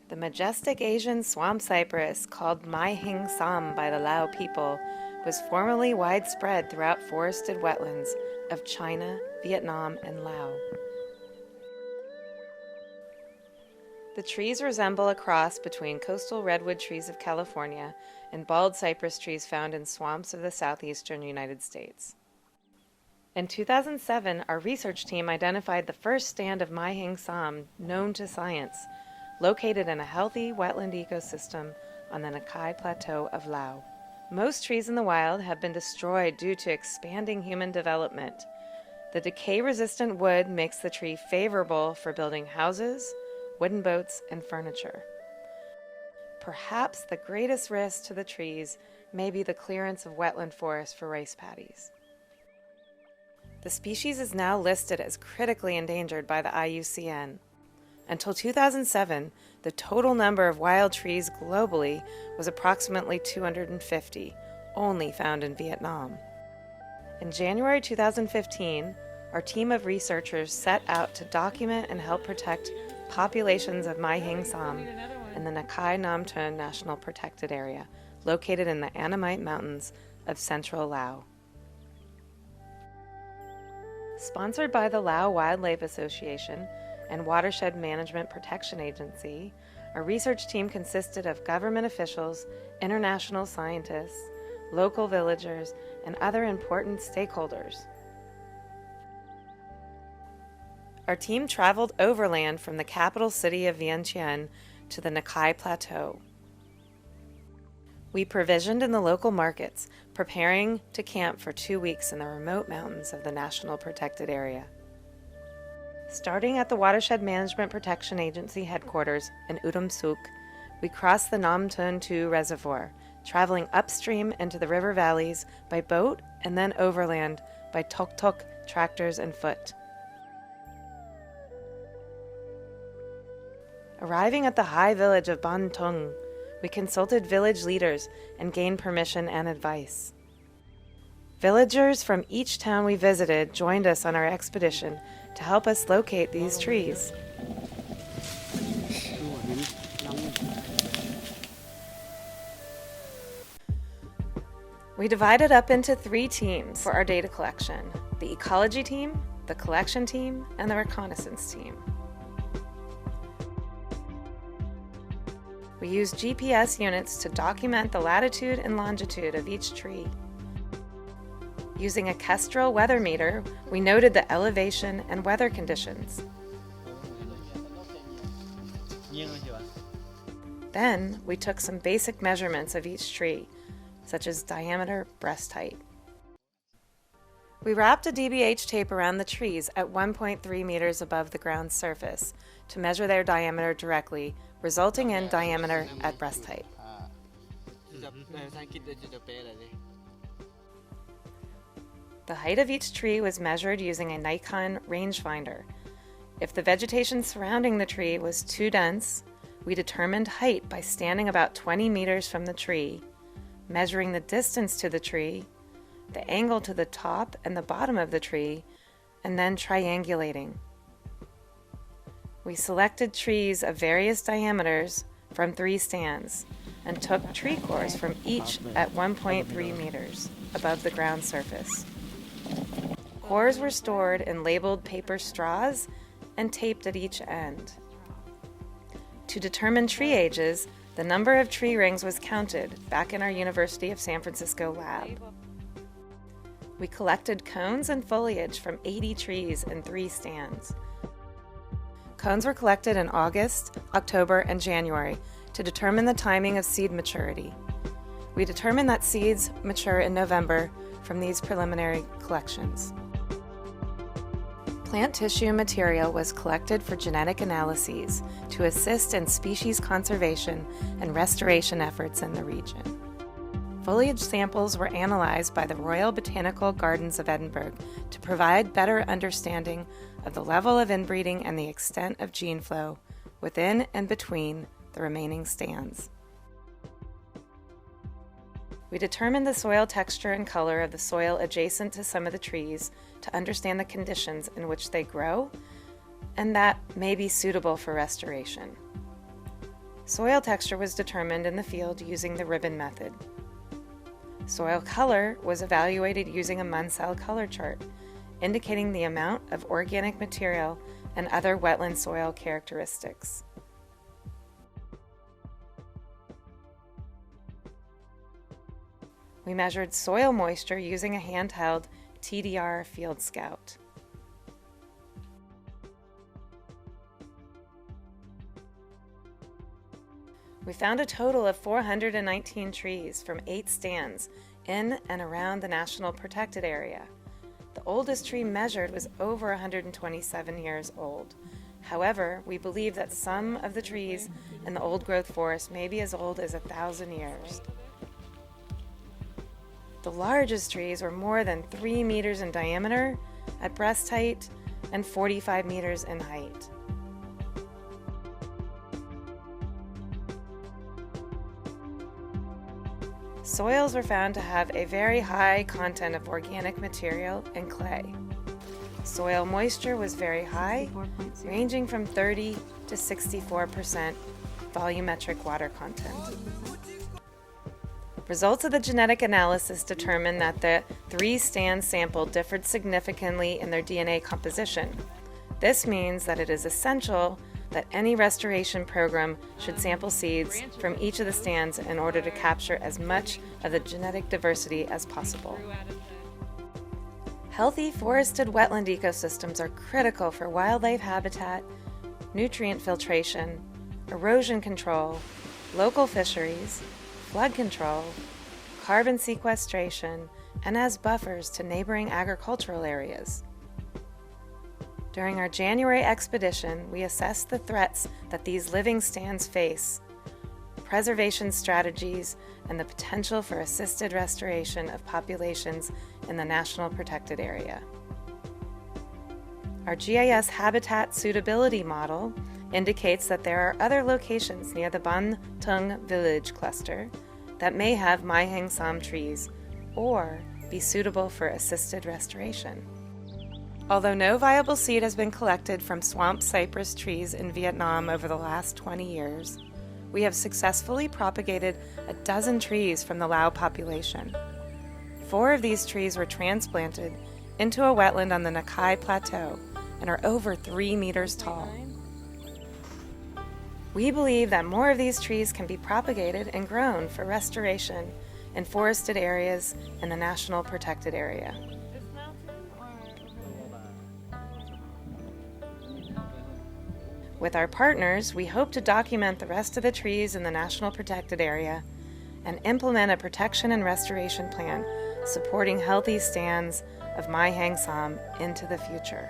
The majestic Asian swamp cypress, called Mai Hing Sam by the Lao people, was formerly widespread throughout forested wetlands of China, Vietnam, and Laos. The trees resemble a cross between coastal redwood trees of California and bald cypress trees found in swamps of the southeastern United States. In 2007, our research team identified the first stand of Mai Hing Sam known to science, located in a healthy wetland ecosystem on the Nakai Plateau of Laos. Most trees in the wild have been destroyed due to expanding human development. The decay-resistant wood makes the tree favorable for building houses, wooden boats, and furniture. Perhaps the greatest risk to the trees may be the clearance of wetland forest for rice paddies. The species is now listed as critically endangered by the IUCN. Until 2007, the total number of wild trees globally was approximately 250, only found in Vietnam. In January 2015, our team of researchers set out to document and help protect populations of Mai Hing Sam in the Nakai Nam Ton National Protected Area, located in the Anamite Mountains of central Laos. Sponsored by the Lao Wildlife Association and Watershed Management Protection Agency, our research team consisted of government officials, international scientists, local villagers, and other important stakeholders. Our team traveled overland from the capital city of Vientiane to the Nakai Plateau. We provisioned in the local markets, preparing to camp for 2 weeks in the remote mountains of the National Protected Area. Starting at the Watershed Management Protection Agency headquarters in Udom Suk, we crossed the Nam Ton Tu Reservoir, traveling upstream into the river valleys by boat and then overland by tuk-tuk, tractors, and foot. Arriving at the high village of Ban Tung, we consulted village leaders and gained permission and advice. Villagers from each town we visited joined us on our expedition to help us locate these trees. We divided up into 3 teams for our data collection: the ecology team, the collection team, and the reconnaissance team. We used GPS units to document the latitude and longitude of each tree. Using a Kestrel weather meter, we noted the elevation and weather conditions. Then, we took some basic measurements of each tree, such as diameter, breast height. We wrapped a DBH tape around the trees at 1.3 meters above the ground surface to measure their diameter directly, resulting in diameter at breast height. The height of each tree was measured using a Nikon rangefinder. If the vegetation surrounding the tree was too dense, we determined height by standing about 20 meters from the tree, measuring the distance to the tree, the angle to the top and the bottom of the tree, and then triangulating. We selected trees of various diameters from 3 stands and took tree cores from each at 1.3 meters above the ground surface. Cores were stored in labeled paper straws and taped at each end. To determine tree ages, the number of tree rings was counted back in our University of San Francisco lab. We collected cones and foliage from 80 trees in 3 stands. Cones were collected in August, October, and January to determine the timing of seed maturity. We determined that seeds mature in November from these preliminary collections. Plant tissue material was collected for genetic analyses to assist in species conservation and restoration efforts in the region. Foliage samples were analyzed by the Royal Botanical Gardens of Edinburgh to provide better understanding of the level of inbreeding and the extent of gene flow within and between the remaining stands. We determined the soil texture and color of the soil adjacent to some of the trees to understand the conditions in which they grow and that may be suitable for restoration. Soil texture was determined in the field using the ribbon method. Soil color was evaluated using a Munsell color chart, indicating the amount of organic material and other wetland soil characteristics. We measured soil moisture using a handheld TDR Field Scout. We found a total of 419 trees from 8 stands in and around the National Protected Area. The oldest tree measured was over 127 years old. However, we believe that some of the trees in the old-growth forest may be as old as 1,000 years. The largest trees were more than 3 meters in diameter at breast height and 45 meters in height. Soils were found to have a very high content of organic material and clay. Soil moisture was very high, ranging from 30 to 64% volumetric water content. Results of the genetic analysis determined that the 3 stands sampled differed significantly in their DNA composition. This means that it is essential that any restoration program should sample seeds from each of the stands in order to capture as much of the genetic diversity as possible. Healthy forested wetland ecosystems are critical for wildlife habitat, nutrient filtration, erosion control, local fisheries, flood control, carbon sequestration, and as buffers to neighboring agricultural areas. During our January expedition, we assessed the threats that these living stands face, preservation strategies, and the potential for assisted restoration of populations in the National Protected Area. Our GIS habitat suitability model indicates that there are other locations near the Ban Tung village cluster that may have Mai Hing Sam trees or be suitable for assisted restoration. Although no viable seed has been collected from swamp cypress trees in Vietnam over the last 20 years, we have successfully propagated 12 trees from the Lao population. 4 of these trees were transplanted into a wetland on the Nakai Plateau and are over 3 meters tall. We believe that more of these trees can be propagated and grown for restoration in forested areas in the National Protected Area. With our partners, we hope to document the rest of the trees in the National Protected Area and implement a protection and restoration plan supporting healthy stands of Mai Hing Sam into the future.